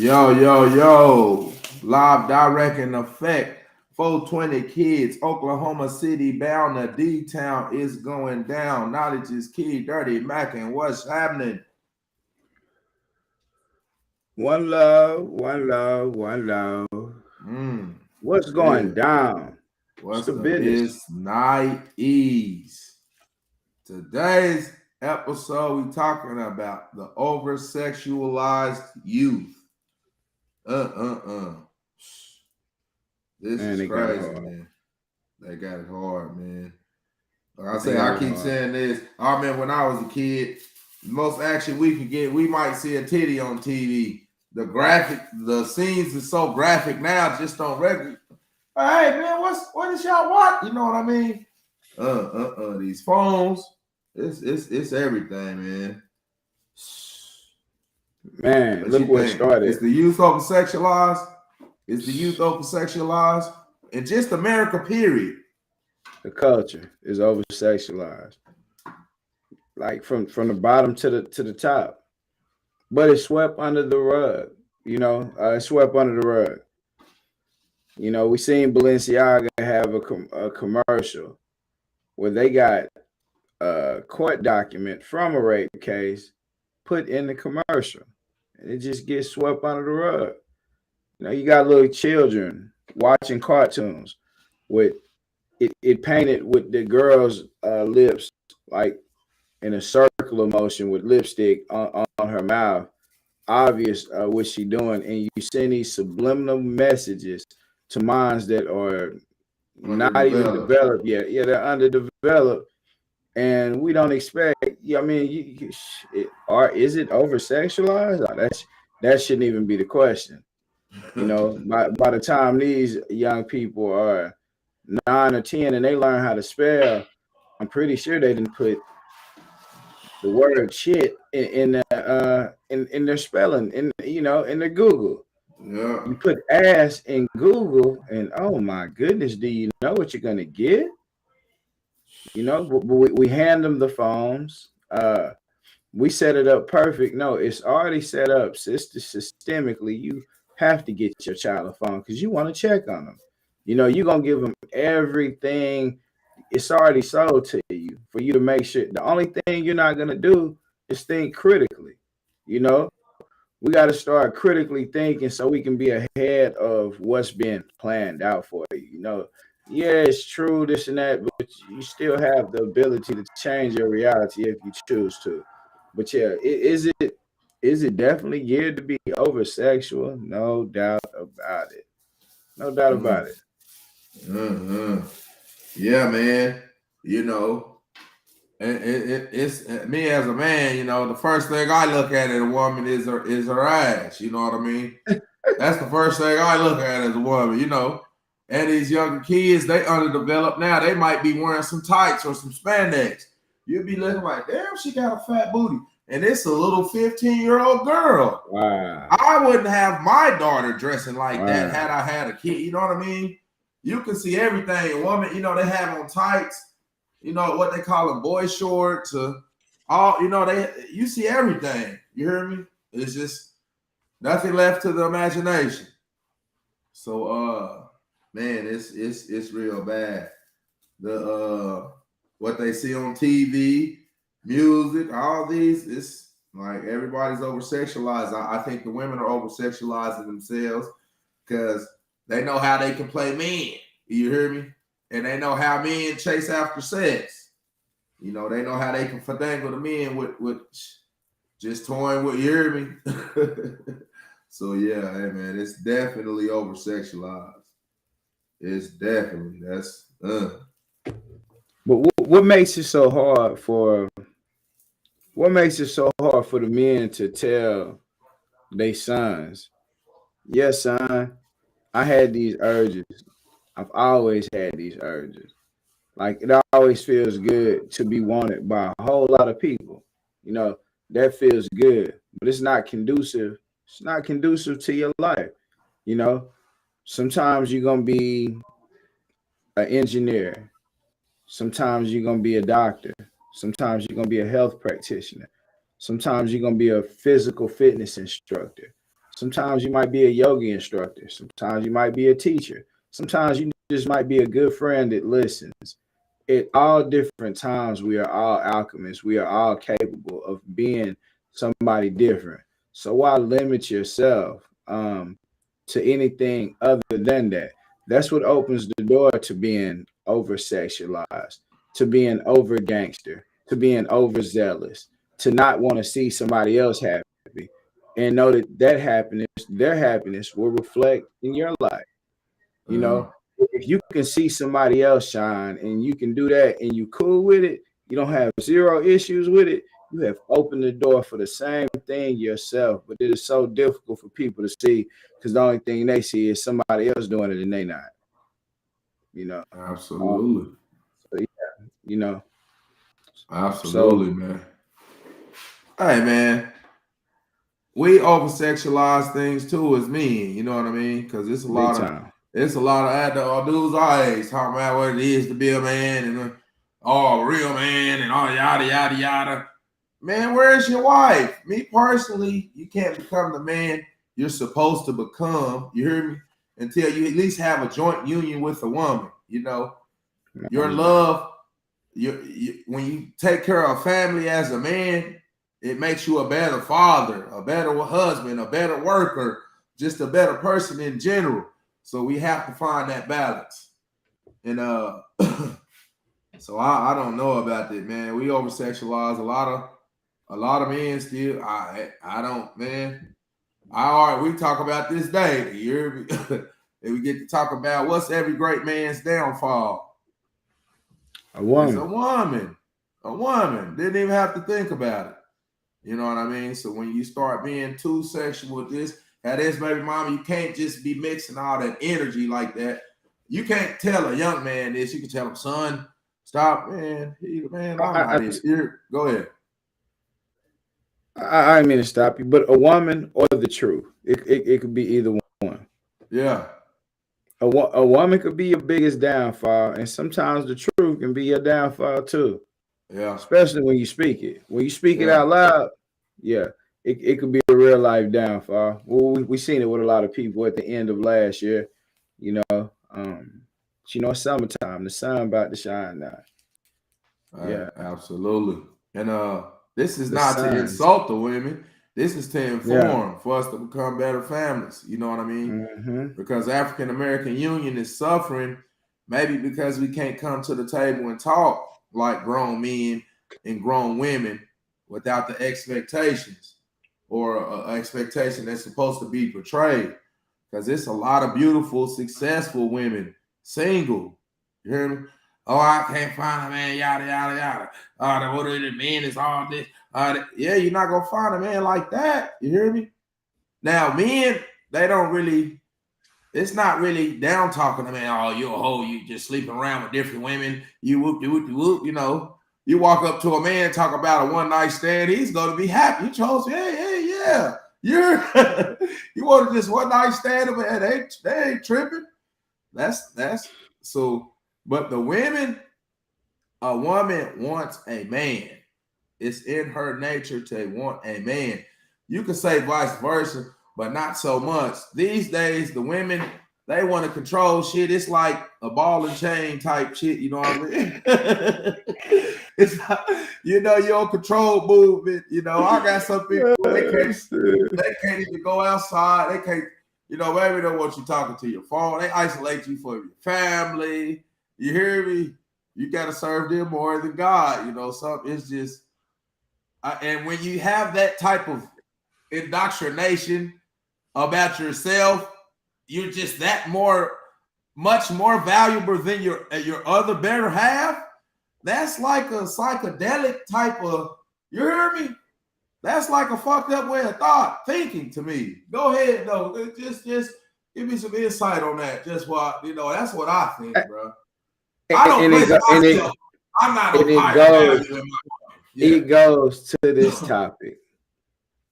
Yo. Live direct in effect. 420 kids, Oklahoma City bound to D-Town is going down. Knowledge is key. Dirty Mac and what's happening? One love, one love, one love. What's going down? What's the business? Night Ease. Today's episode, we talking about the over sexualized youth. This is crazy, man. They got it hard, man. Like I say, I keep saying this. I remember when I was a kid, the most action we could get, we might see a titty on TV. The scenes is so graphic now, just don't regular. Hey man, what is y'all watch? You know what I mean? These phones, it's everything, man. Man, look what started. It's the youth over sexualized. It's the youth over sexualized, and just America, period. The culture is over sexualized, like from the bottom to the top, but it's swept under the rug. It's swept under the rug. We seen Balenciaga have a commercial where they got a court document from a rape case put in the commercial, and it just gets swept under the rug. You got little children watching cartoons with it painted with the girl's lips like in a circular motion with lipstick on her mouth, obvious what she doing, and you send these subliminal messages to minds that are not even developed yet. Yeah, they're underdeveloped, and we don't expect. I mean, is it over sexualized? That shouldn't even be the question. By the time these young people are 9 or 10 and they learn how to spell, I'm pretty sure they didn't put the word shit in their spelling in their Google. Yeah. You put ass in Google, and oh my goodness, do you know what you're gonna get? We hand them the phones. We set it up perfect. No, it's already set up systemically. You have to get your child a phone because you want to check on them. You're gonna give them everything. It's already sold to you for you to make sure. The only thing you're not gonna do is think critically. We got to start critically thinking so we can be ahead of what's being planned out for you. Yeah, it's true, this and that, but you still have the ability to change your reality if you choose to. But yeah, is it definitely geared to be over sexual? No doubt about it. No doubt about it. Yeah, man. And it's me as a man. The first thing I look at in a woman is her ass. You know what I mean? That's the first thing I look at as a woman. And these younger kids, they underdeveloped now. They might be wearing some tights or some spandex. You'd be looking like, damn, she got a fat booty. And it's a little 15-year-old girl. Wow. I wouldn't have my daughter dressing like that had I had a kid. You know what I mean? You can see everything. A woman, they have on tights, what they call them, boy shorts, all, you see everything. You hear me? It's just nothing left to the imagination. So, man, it's real bad. The what they see on TV, music, all these, it's like everybody's over sexualized. I think the women are over sexualizing themselves because they know how they can play men. You hear me? And they know how men chase after sex. They know how they can finagle the men with just toying with, you hear me? So yeah, hey man, it's definitely over sexualized. It's definitely But what makes it so hard for the men to tell their sons, yes, son, I had these urges. I've always had these urges. Like, it always feels good to be wanted by a whole lot of people. That feels good, but it's not conducive. It's not conducive to your life. Sometimes you're going to be an engineer. Sometimes you're going to be a doctor. Sometimes you're going to be a health practitioner. Sometimes you're going to be a physical fitness instructor. Sometimes you might be a yoga instructor. Sometimes you might be a teacher. Sometimes you just might be a good friend that listens. At all different times, we are all alchemists. We are all capable of being somebody different. So why limit yourself to anything other than that? That's what opens the door to being over sexualized, to being over gangster, to being overzealous, to not want to see somebody else happy, and know that their happiness, will reflect in your life. You Yeah, know, if you can see somebody else shine and you can do that and you cool with it, you don't have zero issues with it. You have opened the door for the same thing yourself, but it is so difficult for people to see because the only thing they see is somebody else doing it and they not. You know, uh, absolutely. so yeah, you know, so Absolutely, man. Hey, man, we over sexualize things too as men. You know what I mean? Because big time. it's a lot of dudes our age talking about what it is to be a man and a real man and all yada yada yada. Man, where's your wife? Me personally, you can't become the man you're supposed to become. You hear me? Until you at least have a joint union with a woman. You know, your love. When you take care of a family as a man, it makes you a better father, a better husband, a better worker, just a better person in general. So we have to find that balance. And so I don't know about that, man. We over sexualize a lot of men still. I don't, man. All right, we talk about this day. You hear me? And we get to talk about what's every great man's downfall. A It's a woman. woman. A woman. Didn't even have to think about it. You know what I mean? So when you start being too sexual with this, that is, baby mama, you can't just be mixing all that energy like that. You can't tell a young man this. You can tell him, son, stop, man. Man, I'm I, not it. Here, go ahead. I didn't mean to stop you, but a woman or the truth. It could be either one. Yeah, A woman could be your biggest downfall, and sometimes the truth can be your downfall too, yeah, especially when you speak it. When you speak it yeah. out loud, yeah, it could be a real life downfall. Well, we seen it with a lot of people at the end of last year, you know. It's summertime, the sun about to shine now. Yeah, Absolutely. And this is the not to sun. insult the women. This is to Yeah. inform for us to become better families. You know what I mean? Mm-hmm. Because African American Union is suffering, maybe because we can't come to the table and talk like grown men and grown women without the expectations or expectation that's supposed to be portrayed. Because it's a lot of beautiful, successful women single. You hear me? Oh, I can't find a man, yada, yada, yada. What are the men is all this. Yeah, you're not going to find a man like that. You hear me? Now, men, they don't really, it's not really down talking to man. Oh, you're a hoe. You just sleeping around with different women. You whoop, you whoop, you whoop. You know, you walk up to a man, talk about a one night stand. He's going to be happy. You chose, yeah. You're, you wanted this one night stand, man. They ain't tripping. That's so. But the women, a woman wants a man. It's in her nature to want a man. You could say vice versa, but not so much. These days, the women, they want to control shit. It's like a ball and chain type shit, you know what I mean? It's not, your control movement. I got some people, they can't even go outside. They can't, maybe they want you talking to your phone. They isolate you from your family. You hear me? You got to serve them more than God. Something it's just, and when you have that type of indoctrination about yourself, you're just much more valuable than your other better half. That's like a psychedelic type of. You hear me? That's like a fucked up way of thinking to me. Go ahead, though. Just give me some insight on that. Just what that's what I think, bro. I don't And place myself. I'm not no higher value in my life. Yeah. It goes to this topic: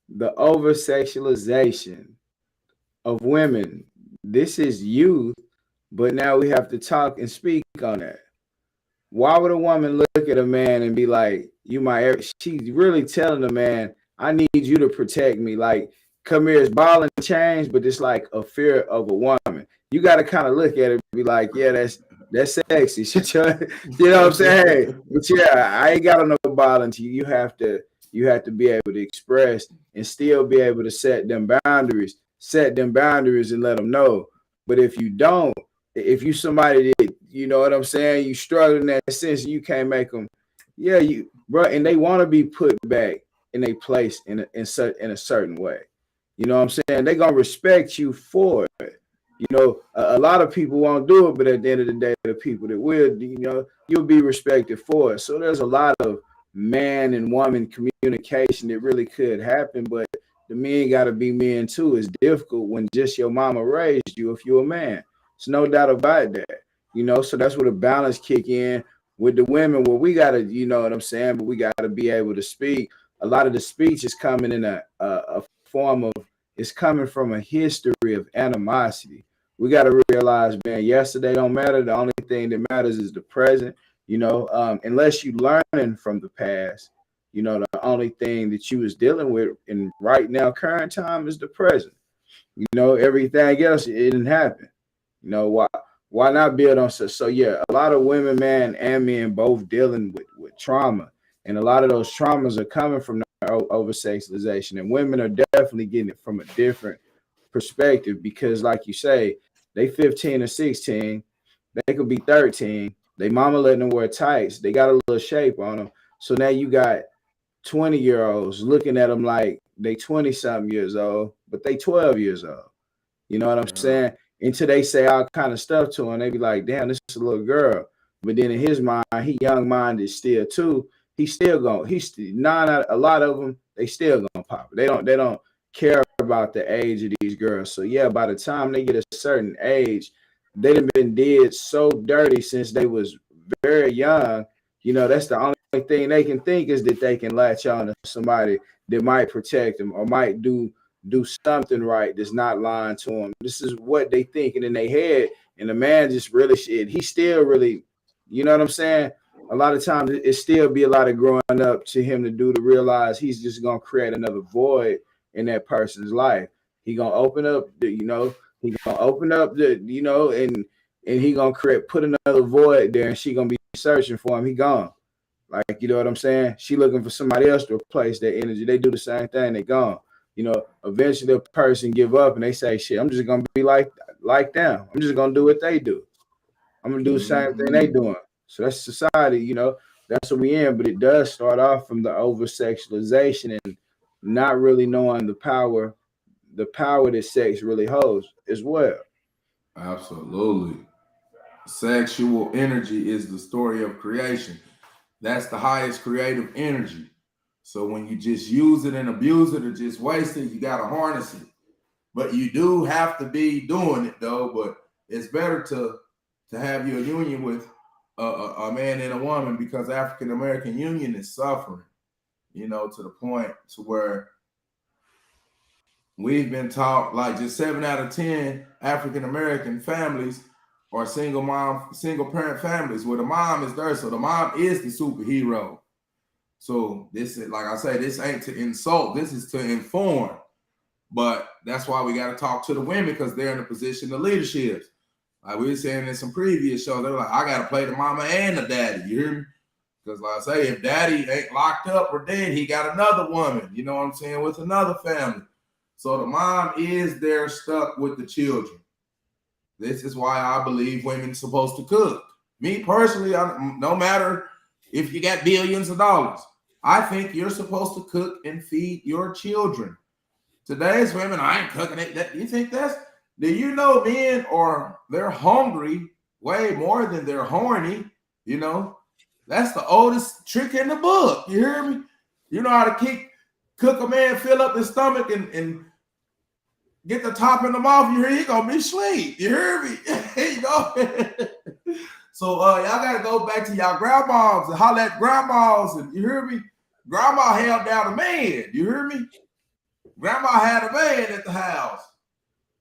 the over sexualization of women. This is youth, but now we have to talk and speak on that. Why would a woman look at a man and be like, she's really telling the man, I need you to protect me. Like, come here is ball and change, but it's like a fear of a woman. You got to kind of look at it and be like, yeah, that's sexy. You know what I'm saying? But yeah, I ain't got no ball until you have to be able to express and still be able to set them boundaries and let them know. But if you don't, if you somebody that, you know what I'm saying, you struggle in that sense, you can't make them, yeah, you bro, and they want to be put back in a place in a certain way. You know what I'm saying? They're gonna respect you for it. You know, a lot of people won't do it, but at the end of the day, the people that will, you know, you'll be respected for it. So there's a lot of man and woman communication that really could happen, but the men got to be men too. It's difficult when just your mama raised you if you're a man. It's no doubt about that. You know, so that's where the balance kick in with the women, where we got to, you know what I'm saying, but we got to be able to speak. A lot of the speech is coming in a form of, it's coming from a history of animosity. We got to realize, man, yesterday don't matter. The only thing that matters is the present. You know, unless you learning from the past, you know, the only thing that you was dealing with in right now, current time, is the present. You know, everything else, it didn't happen. You know, why not build on so yeah, a lot of women, man, and men both dealing with trauma. And a lot of those traumas are coming from the over sexualization. And women are definitely getting it from a different perspective because, like you say, they 15 or 16, they could be 13. They mama letting them wear tights. They got a little shape on them. So now you got 20-year-olds looking at them like they 20 something years old, but they 12 years old. You know what I'm saying? Until they say all kind of stuff to him, they be like, damn, this is a little girl. But then in his mind, he young minded still too. He's still going, a lot of them, they still gonna pop it. They don't care about the age of these girls. So yeah, by the time they get a certain age, they done been did so dirty since they was very young. You know, that's the only thing they can think is that they can latch on to somebody that might protect them or might do something right that's not lying to them. This is what they thinking in their head. And the man just really shit. He still really, you know what I'm saying? A lot of times it still be a lot of growing up to him to do to realize he's just gonna create another void in that person's life. He gonna open up the, you know, he gonna open up the, you know, and he gonna put another void there and she gonna be searching for him. He gone. Like, you know what I'm saying? She looking for somebody else to replace that energy. They do the same thing, they gone. You know, eventually the person give up and they say, shit, I'm just gonna be like them. I'm just gonna do what they do. I'm gonna do the same thing they doing. So that's society, you know, that's what we in. But it does start off from the over sexualization and not really knowing the power that sex really holds as well. Absolutely. Sexual energy is the story of creation. That's the highest creative energy. So when you just use it and abuse it or just waste it, you got to harness it. But you do have to be doing it though. But it's better to have your union with a man and a woman because African American union is suffering. You know, to the point to where we've been taught like just 7 out of 10 African American families are single parent families where the mom is there. So the mom is the superhero. So this is, like I say, this ain't to insult. This is to inform. But that's why we got to talk to the women because they're in a position of leadership. Like we were saying in some previous shows, they're like, I got to play the mama and the daddy. You hear me? Because like I say, if daddy ain't locked up or dead, he got another woman, you know what I'm saying, with another family. So the mom is there stuck with the children. This is why I believe women supposed to cook. Me personally, no matter if you got billions of dollars, I think you're supposed to cook and feed your children. Today's women, I ain't cooking it. You think do you know men they're hungry way more than they're horny, you know? That's the oldest trick in the book. You hear me? You know how to cook a man, fill up his stomach and get the top in the mouth. You hear he gonna be asleep. You hear me? You know? So y'all gotta go back to y'all grandmas and holler at grandmas, and you hear me? Grandma held down a man. You hear me? Grandma had a man at the house.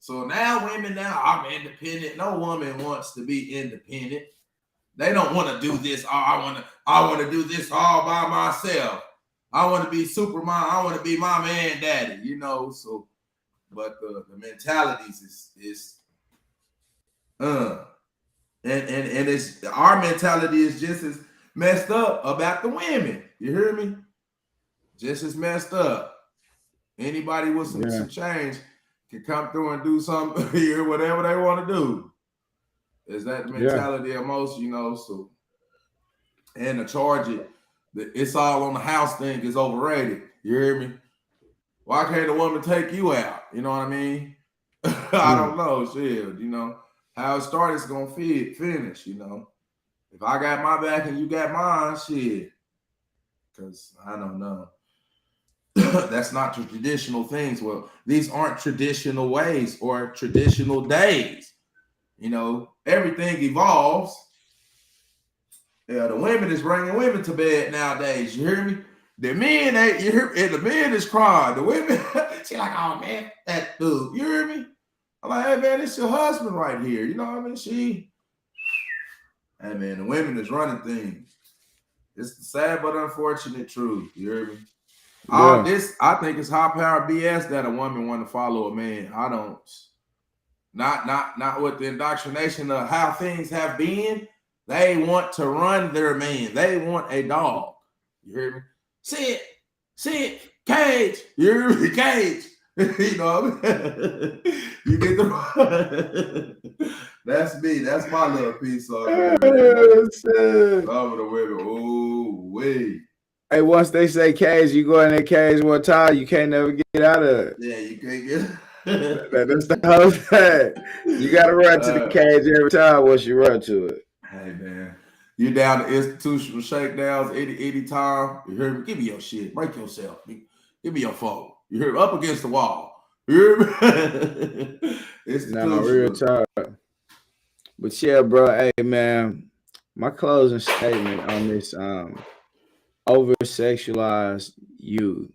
So now women I'm independent. No woman wants to be independent. They don't want to do this. I want to do this all by myself. I want to be Superman. I want to be mama and daddy, you know. So but the mentalities is uh and it's our mentality is just as messed up about the women. You hear me? Just as messed up. Anybody with some change can come through and do something here, whatever they want to do. Is that the mentality of most, so and to charge it, it's all on the house thing is overrated. You hear me? Why can't a woman take you out? You know what I mean? I don't know. Shit, how it started is gonna finish. If I got my back and you got mine, shit. Because I don't know. That's not the traditional things. Well, these aren't traditional ways or traditional days. Everything evolves. Yeah, the women is bringing women to bed nowadays. You hear me? The men ain't. You hear? And the men is crying. The women, she like, oh man, that dude. You hear me? I'm like, hey man, it's your husband right here. You know what I mean? Hey man, the women is running things. It's the sad but unfortunate truth. You hear me? All this, I think it's high power BS that a woman want to follow a man. I don't. Not with the indoctrination of how things have been. They want to run their man. They want a dog. You hear me? Sit, cage. You hear me? Cage. You know what I mean? You get the. That's me. That's my little piece of it. Over the women. Oh, wait. Hey, once they say cage, you go in that cage one time, you can't never get out of it. Yeah, you can't get. That's the whole thing. You got to run to the cage every time once you run to it. Hey man, you down to institutional shakedowns any time. You hear me? Give me your shit. Break yourself. Give me your phone. You hear me? Up against the wall. You hear me? No, real time. But yeah, bro. Hey man, my closing statement on this over sexualized youth.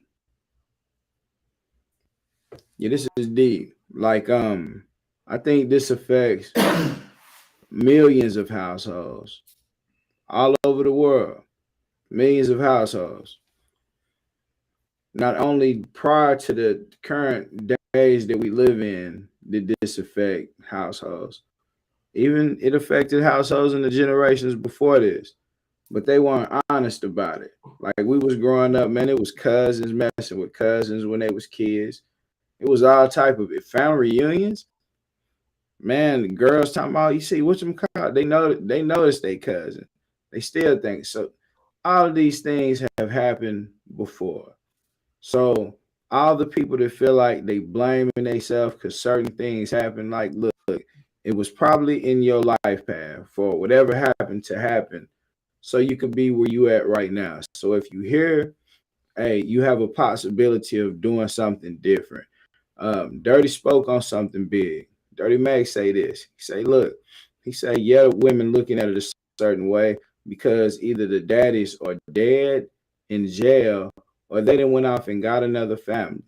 Yeah, this is deep. Like I think this affects millions of households all over the world. Millions of households. Not only prior to the current days that we live in did this affect households. Even it affected households in the generations before this. But they weren't honest about it. Like we was growing up, man, it was cousins messing with cousins when they was kids. It was all type of family reunions. Man, the girls talking about, you see what them call, they notice they cousin. They still think so. All of these things have happened before. So all the people that feel like they blaming themselves because certain things happen, like look, it was probably in your life path for whatever happened to happen, so you can be where you at right now. So if you hear, hey, you have a possibility of doing something different. Dirty spoke on something big. Dirty Mac say this. He say, look, he say, yeah, women looking at it a certain way because either the daddies are dead in jail or they done went off and got another family.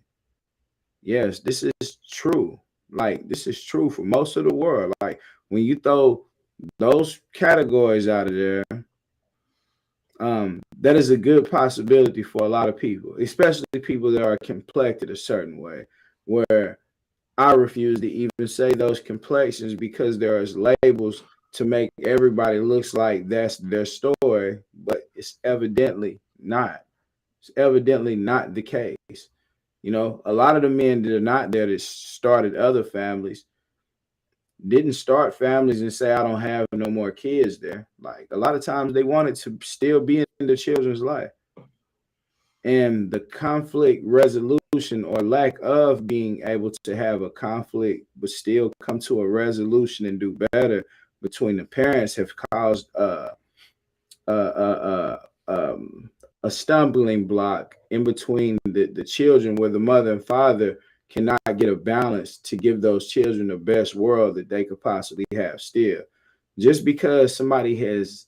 Yes, this is true. Like this is true for most of the world. Like when you throw those categories out of there, that is a good possibility for a lot of people, especially people that are complected a certain way, where I refuse to even say those complexions because there is labels to make everybody looks like that's their story, but it's evidently not. It's evidently not the case. A lot of the men that are not there that started other families didn't start families and say, I don't have no more kids there. Like a lot of times they wanted to still be in the children's life. And the conflict resolution or lack of being able to have a conflict but still come to a resolution and do better between the parents have caused uh, uh, a stumbling block in between the children where the mother and father cannot get a balance to give those children the best world that they could possibly have still. Just because somebody has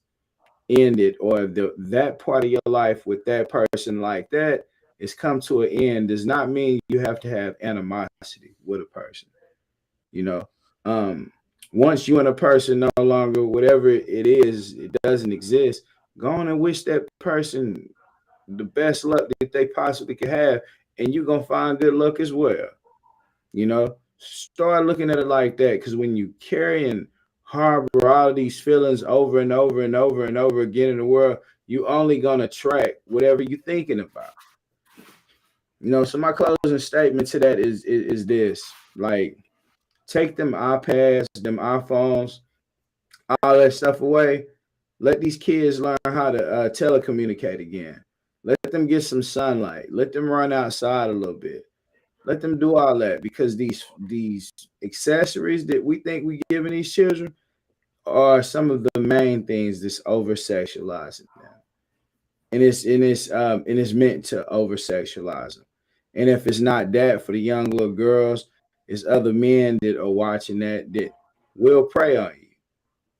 ended or that part of your life with that person like that is come to an end does not mean you have to have animosity with a person. You know, once you and a person no longer, whatever it is, it doesn't exist, go on and wish that person the best luck that they possibly could have, and you're gonna find good luck as well. You know, start looking at it like that. Because when you carry and harbor all of these feelings over and over and over and over again in the world, you only gonna track whatever you're thinking about. You know, so my closing statement to that is this: like, take them iPads, them iPhones, all that stuff away. Let these kids learn how to telecommunicate again. Let them get some sunlight. Let them run outside a little bit. Let them do all that, because these accessories that we think we giving these children are some of the main things that's over sexualizing them, and it's meant to over sexualize them. And if it's not that for the young little girls, it's other men that are watching that will prey on you.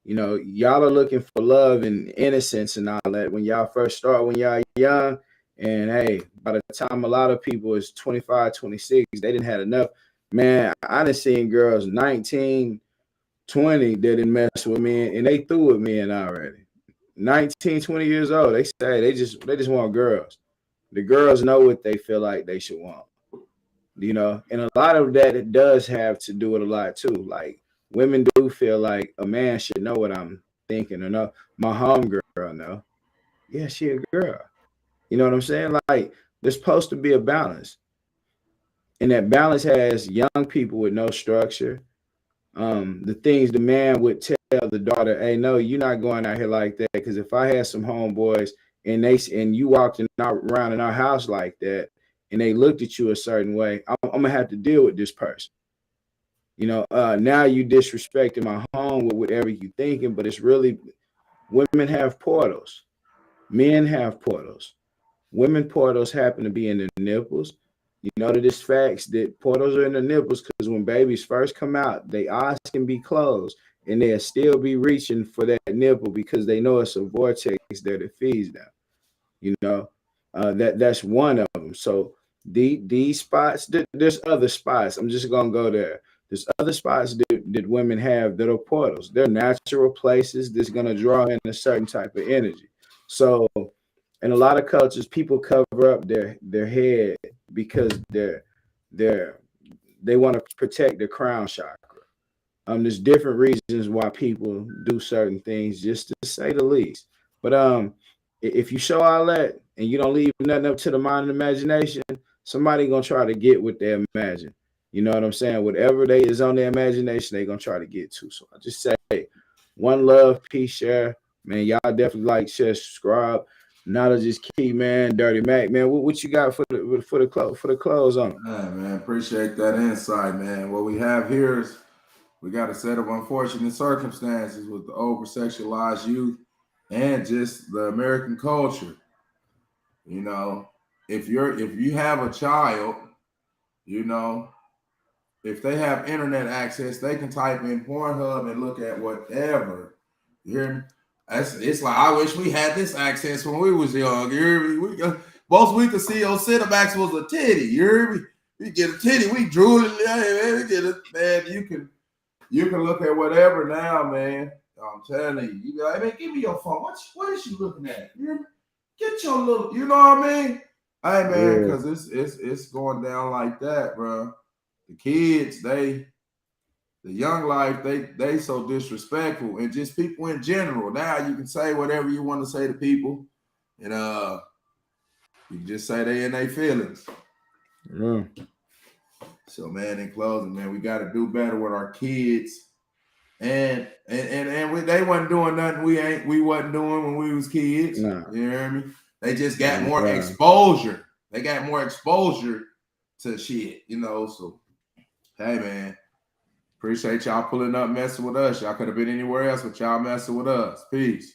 You know, y'all are looking for love and innocence and all that when y'all first start, when y'all young. And hey, by the time a lot of people is 25, 26, they didn't have enough. Man, I done seen girls 19, 20 that didn't mess with men and they through with men already. 19, 20 years old. They say they just want girls. The girls know what they feel like they should want. You know, and a lot of that it does have to do with a lot too. Like, women do feel like a man should know what I'm thinking or no. My homegirl know. Yeah, she a girl. You know what I'm saying? Like, there's supposed to be a balance. And that balance has young people with no structure. The things the man would tell the daughter, hey, no, you're not going out here like that. Because if I had some homeboys and you walked around in our house like that, and they looked at you a certain way, I'm gonna have to deal with this person. You know, now you disrespecting my home with whatever you thinking, but it's really, women have portals, men have portals. Women portals happen to be in the nipples. You know that it's facts that portals are in the nipples because when babies first come out, their eyes can be closed and they'll still be reaching for that nipple because they know it's a vortex there that feeds them. You know, that's one of them. So these spots, there's other spots. I'm just gonna go there. There's other spots that women have that are portals. They're natural places that's gonna draw in a certain type of energy. So in a lot of cultures, people cover up their head because they're they want to protect the crown chakra. There's different reasons why people do certain things, just to say the least. But if you show all that and you don't leave nothing up to the mind and imagination, somebody gonna try to get what they imagine. You know what I'm saying? Whatever they is on their imagination, they gonna try to get to. So I just say, one love, peace, share. Man, y'all definitely like, share, subscribe. Not to just keep, man. Dirty Mac, man. What you got for the close on? Man, appreciate that insight, man. What we have here is we got a set of unfortunate circumstances with the over sexualized youth and just the American culture. You know, if you have a child, you know, if they have internet access, they can type in Pornhub and look at whatever. You hear me? It's like, I wish we had this access when we was young. You hear me? Most we could see on Cinemax was a titty. You hear me? We get a titty, we drew it. Man, we get it, man. You can look at whatever now, man. I'm telling you. You be like, man, give me your phone. What is she looking at? You hear me? Get your little, you know what I mean? Hey, man, Yeah, because it's going down like that, bro. The kids, the young life, they so disrespectful, and just people in general. Now you can say whatever you want to say to people, and you can just say they in their feelings. yeah. So, man, in closing, man, we got to do better with our kids. And they wasn't doing nothing we wasn't doing when we was kids. Nah, You hear me? They just got nah, more nah. exposure. They got more exposure to shit, you know. So hey, man, appreciate y'all pulling up, messing with us. Y'all could have been anywhere else, but y'all messing with us. Peace.